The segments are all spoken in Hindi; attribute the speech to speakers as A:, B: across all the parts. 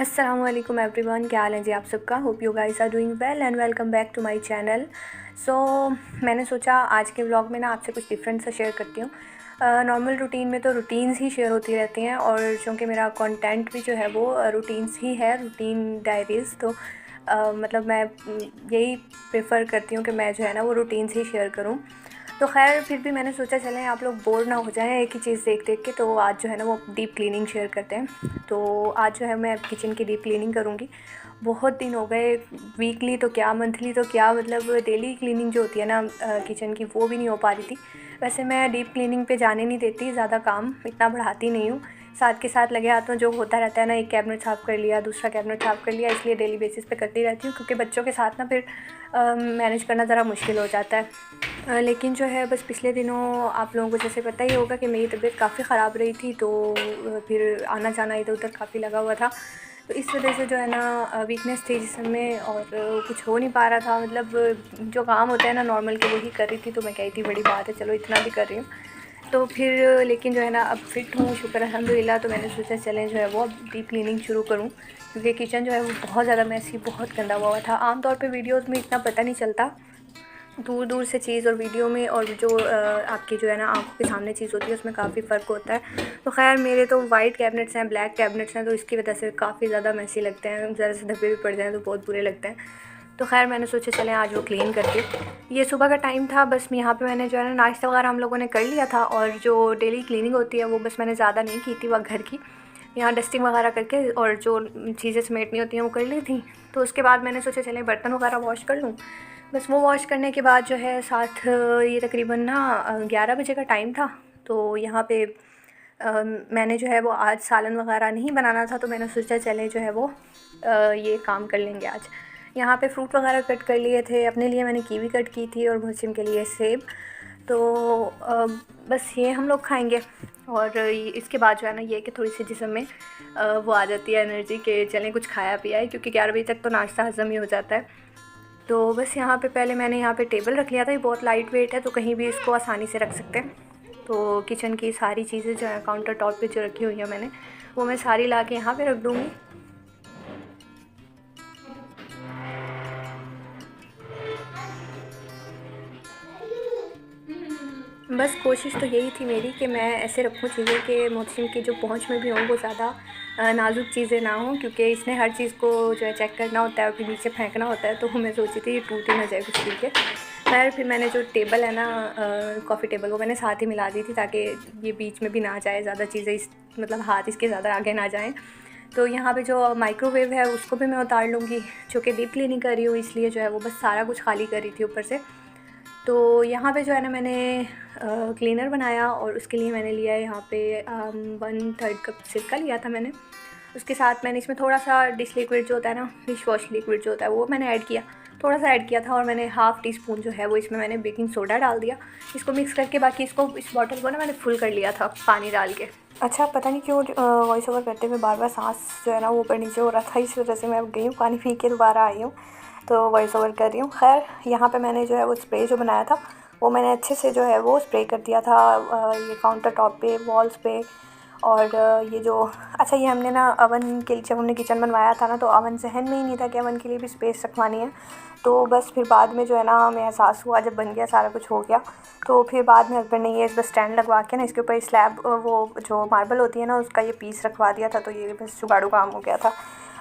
A: अस्सलामुअलैकुम एवरीवन, क्या हाल है जी आप सबका। Hope you guys are doing well and welcome back to my channel. So मैंने सोचा आज के व्लॉग में ना आपसे कुछ डिफरेंट सा शेयर करती हूँ। नॉर्मल रूटीन में तो रूटीन्स ही शेयर होती रहती हैं और चूँकि मेरा कंटेंट भी जो है वो रूटीन्स ही है, रूटीन डायरीज़। तो मतलब मैं यही प्रेफर करती हूँ कि मैं जो है ना वो रूटीन्स ही शेयर करूँ। तो खैर फिर भी मैंने सोचा चलें आप लोग बोर ना हो जाएं एक ही चीज़ देख देख के, तो आज जो है ना वो डीप क्लीनिंग शेयर करते हैं। तो आज जो है मैं किचन की डीप क्लीनिंग करूँगी। बहुत दिन हो गए, वीकली तो क्या मंथली तो क्या, मतलब डेली क्लीनिंग जो होती है ना किचन की, वो भी नहीं हो पा रही थी। वैसे मैं डीप क्लीनिंग पे जाने नहीं देती, ज़्यादा काम इतना बढ़ाती नहीं हूँ। साथ के साथ लगे हाथों जो होता रहता है ना, एक कैबिनेट साफ़ कर लिया, दूसरा कैबिनेट साफ़ कर लिया, इसलिए डेली बेसिस पे करती रहती हूँ क्योंकि बच्चों के साथ ना फिर मैनेज करना ज़रा मुश्किल हो जाता है। लेकिन जो है बस पिछले दिनों आप लोगों को जैसे पता ही होगा कि मेरी तबीयत काफ़ी ख़राब रही थी, तो फिर आना जाना इधर उधर काफ़ी लगा हुआ था। तो इस वजह से जो है ना वीकनेस थी जिसम में और कुछ हो नहीं पा रहा था। मतलब जो काम होता है ना नॉर्मल के वही कर रही थी, तो मैं कही थी बड़ी बात है, चलो इतना भी कर रही हूँ। तो फिर लेकिन जो है ना अब फिट हूँ, शुक्र अल्हम्दुलिल्लाह। तो मैंने सोचा चलें जो है वो अब डीप क्लीनिंग शुरू करूँ क्योंकि किचन जो है वो बहुत ज़्यादा मैसी, बहुत गंदा हुआ था। आमतौर पे वीडियोज़ में इतना पता नहीं चलता, दूर दूर से चीज़ और वीडियो में और जो आपकी जो है ना आंखों के सामने चीज़ होती है उसमें काफ़ी फ़र्क होता है। तो खैर मेरे तो वाइट कैबिनेट्स हैं, ब्लैक कैबिनेट्स हैं, तो इसकी वजह से काफ़ी ज़्यादा मैसी लगते हैं। ज़रा से धब्बे भी पड़ जाएँ तो बहुत बुरे लगते हैं। तो खैर मैंने सोचा चलें आज वो क्लीन करके। ये सुबह का टाइम था, बस यहाँ पे मैंने जो है ना नाश्ता वगैरह हम लोगों ने कर लिया था और जो डेली क्लीनिंग होती है वो बस मैंने ज़्यादा नहीं की थी, वह घर की यहाँ डस्टिंग वगैरह करके और जो चीज़ें समेटनी होती हैं वो कर ली थी। तो उसके बाद मैंने सोचा चलें बर्तन वगैरह वॉश कर लूँ। बस वो वॉश करने के बाद जो है साथ ये तकरीबन ना 11 बजे का टाइम था। तो यहाँ पे मैंने जो है वो आज सालन वगैरह नहीं बनाना था, तो मैंने सोचा चले जो है वो ये काम कर लेंगे आज। यहाँ पे फ्रूट वगैरह कट कर लिए थे, अपने लिए मैंने कीवी कट की थी और मुहसिन के लिए सेब। तो बस ये हम लोग खाएंगे और इसके बाद जो है ना ये कि थोड़ी सी जिस्म में वो आ जाती है एनर्जी कि चलें कुछ खाया पिया है, क्योंकि 11 बजे तक तो नाश्ता हज़म ही हो जाता है। तो बस यहाँ पे पहले मैंने यहाँ पे टेबल रख लिया था, ये बहुत लाइट वेट है तो कहीं भी इसको आसानी से रख सकते हैं। तो किचन की सारी चीज़ें जो है काउंटर टॉप पे जो रखी हुई हैं मैंने, वो मैं सारी ला के यहाँ पे रख दूँगी। बस कोशिश तो यही थी मेरी कि मैं ऐसे रखूँ चीज़ें कि मोहसिन की जो पहुँच में भी हों वो ज़्यादा नाजुक चीज़ें ना हों, क्योंकि इसने हर चीज़ को जो है चेक करना होता है और फिर नीचे फेंकना होता है। तो मैं सोची थी ये टूट ही ना जाए कुछ भी के। खैर फिर मैंने जो टेबल है ना कॉफ़ी टेबल, वो मैंने साथ ही मिला दी थी ताकि ये बीच में भी ना जाए ज़्यादा चीज़ें, इस मतलब हाथ इसके ज़्यादा आगे ना जाएँ। तो यहाँ पे जो माइक्रोवेव है उसको भी मैं उतार लूँगी, जो कि डीप क्लीनिंग कर रही हूँ इसलिए जो है वो बस सारा कुछ खाली कर रही थी ऊपर से। तो यहाँ पे जो है ना मैंने क्लीनर बनाया और उसके लिए मैंने लिया है यहाँ पे 1/3 कप सिरका लिया था मैंने। उसके साथ मैंने इसमें थोड़ा सा डिश लिक्विड जो होता है ना, डिश वॉश लिक्विड जो होता है वो मैंने ऐड किया, थोड़ा सा ऐड किया था। और मैंने हाफ़ टी स्पून जो है वो इसमें मैंने बेकिंग सोडा डाल दिया। इसको मिक्स करके बाकी इसको इस बॉटल को ना मैंने फुल कर लिया था पानी डाल के। अच्छा पता नहीं क्यों वॉइस ओवर करते हुए बार बार सांस जो है ना वो ऊपर नीचे हो रहा था, इस वजह से मैं अब गई हूँ पानी पी के दोबारा आई हूँ, तो वॉइस ओवर कर रही हूँ। खैर यहाँ पे मैंने जो है वो स्प्रे जो बनाया था वो मैंने अच्छे से जो है वो स्प्रे कर दिया था ये काउंटर टॉप पे, वॉल्स पे। और ये जो अच्छा ये हमने ना अवन के लिए, जब हमने किचन बनवाया था ना तो अवन जहन में ही नहीं था कि अवन के लिए भी स्पेस रखवानी है। तो बस फिर बाद में जो है ना हमें एहसास हुआ, जब बन गया सारा कुछ हो गया, तो फिर बाद में हस्बैंड ने ये बस स्टैंड लगवा के ना इसके ऊपर स्लैब वो जो मार्बल होती है ना उसका ये पीस रखवा दिया था। तो ये बस जुगाड़ू काम हो गया था।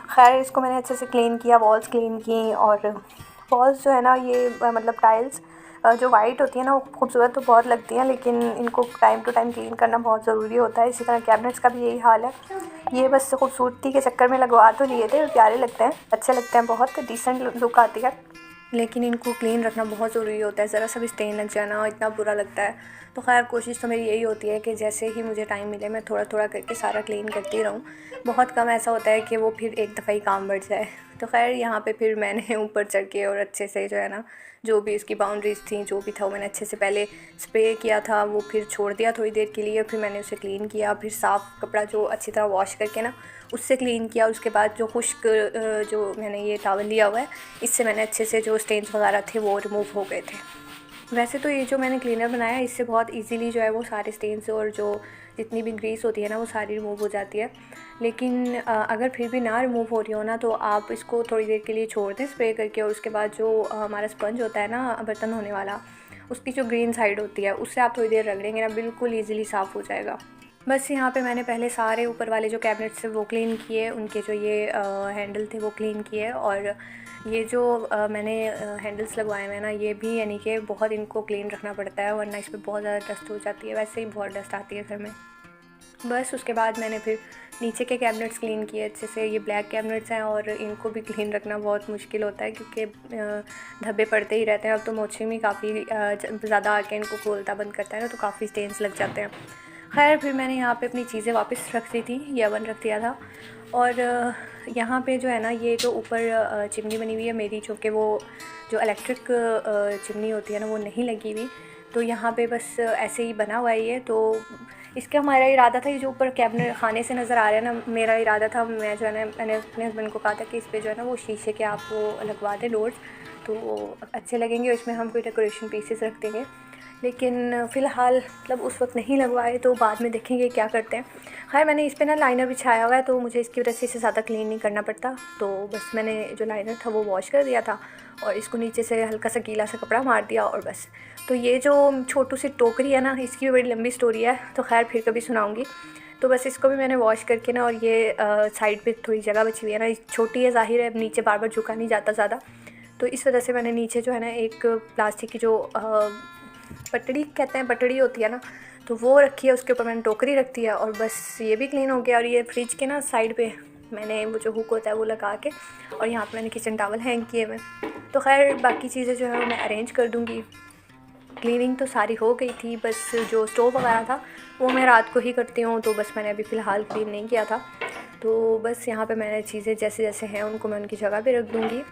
A: खैर इसको मैंने अच्छे से क्लीन किया, वॉल्स क्लीन की। और वॉल्स जो है ना ये मतलब टाइल्स जो वाइट होती है ना वो खूबसूरत तो बहुत लगती हैं, लेकिन इनको टाइम टू टाइम क्लीन करना बहुत ज़रूरी होता है। इसी तरह कैबिनेट्स का भी यही हाल है। ये बस खूबसूरती के चक्कर में लगवा तो लिए थे, प्यारे लगते हैं, अच्छे लगते हैं, बहुत डिसेंट लुक आती है, लेकिन इनको क्लीन रखना बहुत ज़रूरी होता है। ज़रा सा भी स्टेन लग जाना इतना बुरा लगता है। तो खैर कोशिश तो मेरी यही होती है कि जैसे ही मुझे टाइम मिले मैं थोड़ा थोड़ा करके सारा क्लीन करती रहूँ। बहुत कम ऐसा होता है कि वो फिर एक दफ़ा ही काम बढ़ जाए। तो खैर यहाँ पे फिर मैंने ऊपर चढ़ के और अच्छे से जो है ना जो भी इसकी बाउंड्रीज़ थी जो भी था वो मैंने अच्छे से पहले स्प्रे किया था, वो फिर छोड़ दिया थोड़ी देर के लिए, फिर मैंने उसे क्लीन किया, फिर साफ़ कपड़ा जो अच्छी तरह वॉश करके ना उससे क्लीन किया। उसके बाद जो खुश्क जो मैंने ये टॉवल लिया हुआ है इससे मैंने अच्छे से जो स्टेन्स वगैरह थे वो रिमूव हो गए थे। वैसे तो ये जो मैंने क्लीनर बनाया है इससे बहुत इजीली जो है वो सारे स्टेन्स और जो जितनी भी ग्रीस होती है ना वो सारी रिमूव हो जाती है। लेकिन अगर फिर भी ना रिमूव हो रही हो ना तो आप इसको थोड़ी देर के लिए छोड़ दें स्प्रे करके, और उसके बाद जो हमारा स्पंज होता है ना बर्तन धोने वाला, उसकी जो ग्रीन साइड होती है उससे आप थोड़ी देर रगड़ेंगे ना, बिल्कुल ईज़िली साफ़ हो जाएगा। बस यहाँ पे मैंने पहले सारे ऊपर वाले जो कैबिनेट्स थे वो क्लीन किए, उनके जो ये हैंडल थे वो क्लीन किए, और ये जो मैंने हैंडल्स लगवाए हुए हैं ना ये भी यानी कि बहुत इनको क्लीन रखना पड़ता है, वरना इस पर बहुत ज़्यादा डस्ट हो जाती है, वैसे ही बहुत डस्ट आती है घर में। बस उसके बाद मैंने फिर नीचे के कैबिनेट्स क्लीन किए अच्छे से। ये ब्लैक कैबिनेट्स हैं और इनको भी क्लीन रखना बहुत मुश्किल होता है क्योंकि धब्बे पड़ते ही रहते हैं। अब तो मोची में काफ़ी ज़्यादा आके इनको खोलता बंद करता है ना, तो काफ़ी स्टेन्स लग जाते हैं। खैर फिर मैंने यहाँ पे अपनी चीज़ें वापस रख दी थी, ये ओवन रख दिया था, और यहाँ पे जो है ना ये जो ऊपर चिमनी बनी हुई है मेरी, चूँकि वो जो इलेक्ट्रिक चिमनी होती है ना वो नहीं लगी हुई, तो यहाँ पे बस ऐसे ही बना हुआ है ये। तो इसका हमारा इरादा था, ये जो ऊपर कैबिनेट खाने से नज़र आ रहा है ना, मेरा इरादा था, मैं जो है ना मैंने अपने हस्बैंड को कहा था कि इस पर जो है ना वो शीशे के आप वो लगवा दें डोर्स, तो अच्छे लगेंगे, उसमें हम कोई डेकोरेशन पीसेस रख देंगे। लेकिन फ़िलहाल मतलब उस वक्त नहीं लगवाए, तो बाद में देखेंगे क्या करते हैं। खैर मैंने इस पर ना लाइनर बिछाया हुआ है, तो मुझे इसकी वजह से इसे ज़्यादा क्लीन नहीं करना पड़ता, तो बस मैंने जो लाइनर था वो वॉश कर दिया था और इसको नीचे से हल्का सा गीला सा कपड़ा मार दिया, और बस। तो ये जो छोटू सी टोकरी है ना, इसकी भी बड़ी लंबी स्टोरी है, तो खैर फिर कभी सुनाऊँगी। तो बस इसको भी मैंने वॉश करके ना, और ये साइड पे थोड़ी जगह बची हुई है ना, छोटी है ज़ाहिर है, नीचे बार बार झुका नहीं जाता ज़्यादा, तो इस वजह से मैंने नीचे जो है ना एक प्लास्टिक की जो पटड़ी कहते हैं, पटड़ी होती है ना, तो वो रखी है, उसके ऊपर मैंने टोकरी रख दी है, और बस ये भी क्लीन हो गया। और ये फ्रिज के ना साइड पे मैंने वो जो हुक होता है वो लगा के, और यहाँ पे मैंने किचन टॉवल हैंग किए हुए। तो खैर बाकी चीज़ें जो है वो मैं अरेंज कर दूँगी। क्लीनिंग तो सारी हो गई थी, बस जो स्टोव वगैरह था वो मैं रात को ही करती हूँ, तो बस मैंने अभी फ़िलहाल क्लीन नहीं किया था। तो बस यहाँ पे मैंने चीज़ें जैसे जैसे हैं उनको मैं उनकी जगह पे रख दूँगी।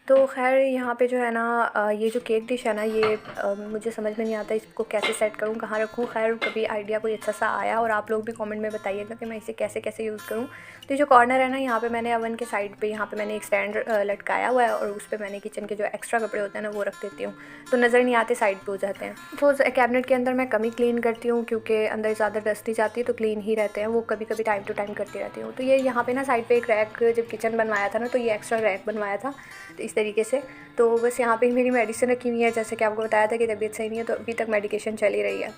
A: तो ख़ैर यहाँ पे जो है ना ये जो केक डिश है ना, ये मुझे समझ में नहीं आता इसको कैसे सेट करूँ, कहाँ रखूँ। खैर कभी आइडिया कोई अच्छा सा आया, और आप लोग भी कमेंट में बताइएगा कि मैं इसे कैसे कैसे यूज़ करूँ। तो ये जो कॉर्नर है ना, यहाँ पे मैंने ओवन के साइड पे यहाँ पे मैंने एक स्टैंड लटकाया हुआ है, और उस पर मैंने किचन के जो एक्स्ट्रा कपड़े होते हैं ना वो रख देती हूँ, तो नज़र नहीं आते, साइड पर हो जाते हैं। तो कैबिनेट के अंदर मैं कम ही क्लीन करती हूँ क्योंकि अंदर ज़्यादा डस्ट ही जाती है, तो क्लीन ही रहते हैं वो, कभी कभी टाइम टू टाइम करती रहती हूँ। तो ये यहाँ पे ना साइड पे एक रैक, जब किचन बनवाया था ना तो ये एक्स्ट्रा रैक बनवाया था, तो इस तरीके से। तो बस यहाँ पे ही मेरी मेडिसिन रखी हुई है, जैसे कि आपको बताया था कि तबीयत सही नहीं है, तो अभी तक मेडिकेशन चल ही रही है।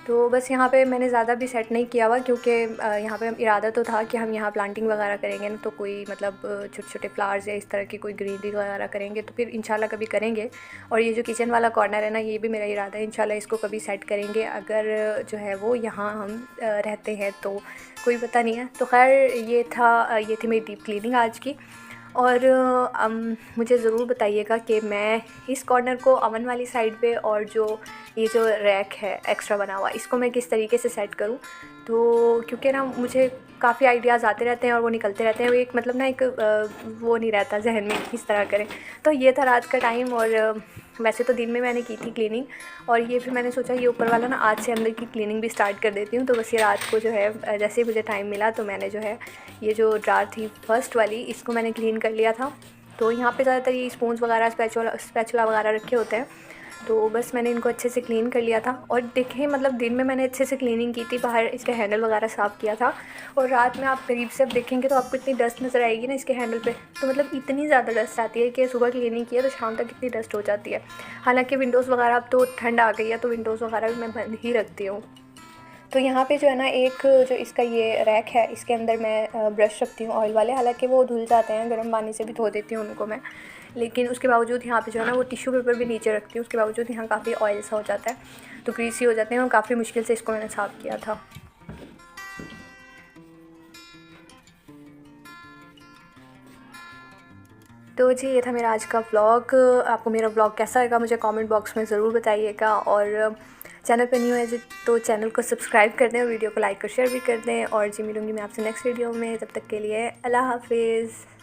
A: तो बस यहाँ पे मैंने ज़्यादा भी सेट नहीं किया हुआ, क्योंकि यहाँ पे इरादा तो था कि हम यहाँ प्लांटिंग वगैरह करेंगे ना, तो कोई मतलब छोटे छोटे फ्लावर्स या इस तरह की कोई ग्रीनरी वगैरह करेंगे, तो फिर इंशाल्लाह कभी करेंगे। और ये जो किचन वाला कॉर्नर है ना, ये भी मेरा इरादा है इंशाल्लाह इसको कभी सेट करेंगे, अगर जो है वो यहाँ हम रहते हैं तो, कोई पता नहीं है। तो खैर ये थी मेरी डीप क्लीनिंग आज की। और मुझे ज़रूर बताइएगा कि मैं इस कॉर्नर को ओवन वाली साइड पे, और जो ये जो रैक है एक्स्ट्रा बना हुआ, इसको मैं किस तरीके से सेट करूं। तो क्योंकि ना मुझे काफ़ी आइडियाज़ आते रहते हैं और वो निकलते रहते हैं, वो एक मतलब ना एक वो नहीं रहता जहन में किस तरह करें। तो ये था रात का टाइम, और वैसे तो दिन में मैंने की थी क्लीनिंग, और ये फिर मैंने सोचा ये ऊपर वाला ना आज से अंदर की क्लीनिंग भी स्टार्ट कर देती हूँ। तो बस ये रात को जो है जैसे ही मुझे टाइम मिला तो मैंने जो है ये जो ड्रार थी फर्स्ट वाली, इसको मैंने क्लीन कर लिया था। तो यहाँ पे ज़्यादातर ये स्पून्स वगैरह स्पैचुला वगैरह रखे होते हैं, तो बस मैंने इनको अच्छे से क्लीन कर लिया था। और देखें मतलब दिन में मैंने अच्छे से क्लीनिंग की थी, बाहर इसके हैंडल वगैरह साफ़ किया था, और रात में आप करीब से अब देखेंगे तो आपको इतनी डस्ट नज़र आएगी ना इसके हैंडल पे, तो मतलब इतनी ज़्यादा डस्ट आती है कि सुबह क्लीनिंग किया तो शाम तक इतनी डस्ट हो जाती है। हालांकि विंडोज़ वगैरह अब तो ठंड आ गई है, तो विंडोज़ वगैरह भी मैं बंद ही रखती हूँ। तो यहाँ पे जो है ना एक जो इसका ये रैक है, इसके अंदर मैं ब्रश रखती हूँ ऑयल वाले, हालांकि वो धुल जाते हैं, गर्म पानी से भी धो देती हूँ उनको मैं, लेकिन उसके बावजूद यहाँ पे जो है ना वो टिश्यू पेपर भी नीचे रखती हूँ, उसके बावजूद यहाँ काफ़ी ऑयल सा हो जाता है, तो ग्रीसी हो जाते हैं, और काफ़ी मुश्किल से इसको मैंने साफ़ किया था। तो जी ये था मेरा आज का व्लॉग। आपको मेरा व्लॉग कैसा लगा मुझे कमेंट बॉक्स में ज़रूर बताइएगा, और चैनल पे न्यू है तो चैनल को सब्सक्राइब कर दें, और वीडियो को लाइक और शेयर भी कर दें। और जी मिलूँगी मैं आपसे नेक्स्ट वीडियो में, तब तक के लिए अल्लाह हाफिज़।